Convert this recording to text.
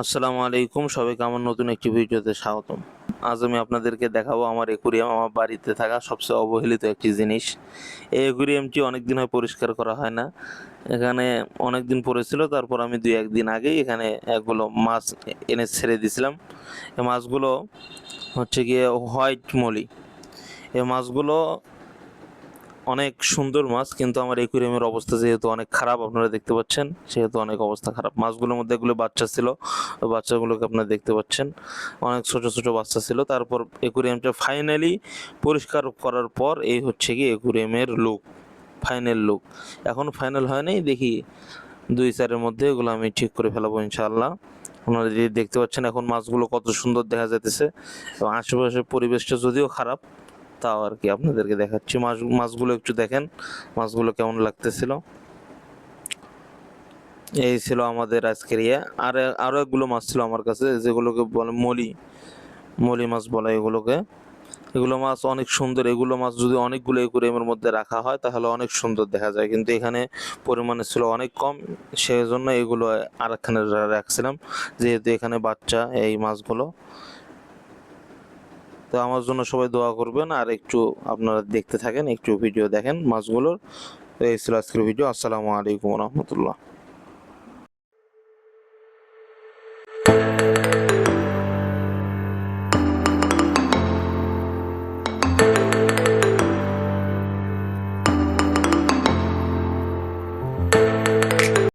আসসালামু আলাইকুম, সবাইকে আমার নতুন একটি ভিডিওতে স্বাগতম। আজ আমি আপনাদেরকে দেখাবো আমার অ্যাকুরিয়াম, আমার বাড়িতে থাকা সবচেয়ে অবহেলিত একটি জিনিস। এই অ্যাকুরিয়ামটি অনেকদিন হয় পরিষ্কার করা হয় না। এখানে অনেকদিন পড়েছিল, তারপর আমি ২-১ দিন আগেই এখানে একগুলো মাছ এনে ছেড়ে দিয়েছিলাম। এই মাছগুলো হচ্ছে গিয়ে হোয়াইট মলি। এই মাছগুলো অনেক সুন্দর মাছ, কিন্তু আমার অ্যাকুরিয়ামের অবস্থা যেহেতু অনেক খারাপ, আপনারা দেখতে পাচ্ছেন, সেহেতু অনেক অবস্থা খারাপ। মাছগুলোর মধ্যে এগুলো বাচ্চা ছিল, ওই বাচ্চাগুলোকে আপনারা দেখতে পাচ্ছেন, অনেক ছোট ছোট বাচ্চা ছিল। তারপর অ্যাকুরিয়ামটা ফাইনালি পরিষ্কার করার পর এই হচ্ছে কি অ্যাকুরিয়ামের লুক, ফাইনাল লুক। এখনও ফাইনাল হয় নাই, দেখি ২-৪ মধ্যে এগুলো আমি ঠিক করে ফেলাবো ইনশাআল্লাহ। আপনারা যে দেখতে পাচ্ছেন এখন মাছগুলো কত সুন্দর দেখা যাইতেছে, এবং আশেপাশের পরিবেশটা যদিও খারাপ, তাও আর কি আপনাদেরকে দেখাচ্ছি। মাছগুলো একটু দেখেন, মাছগুলো কেমন লাগতেছিল। এই ছিল আমাদের আজকের ইয়ে। আরো একগুলো মাছ ছিল আমার কাছে, যেগুলোকে বলে মলি, মলি মাছ বলে এগুলোকে। এগুলো মাছ অনেক সুন্দর। এগুলো মাছ যদি অনেকগুলো অ্যাকুরিয়ামের মধ্যে রাখা হয় তাহলে অনেক সুন্দর দেখা যায়, কিন্তু এখানে পরিমাণে ছিল অনেক কম, সেই জন্য এগুলো আরেকখানে রাখছিলাম, যেহেতু এখানে বাচ্চা এই মাছগুলো। তো আমার জন্য সবাই দোয়া করবেন, আর একটু আপনারা দেখতে থাকেন, একটু ভিডিও দেখেন মাছগুলোর। এই ছিল আজকের ভিডিও। আসসালামু আলাইকুম রহমতুল্লাহ।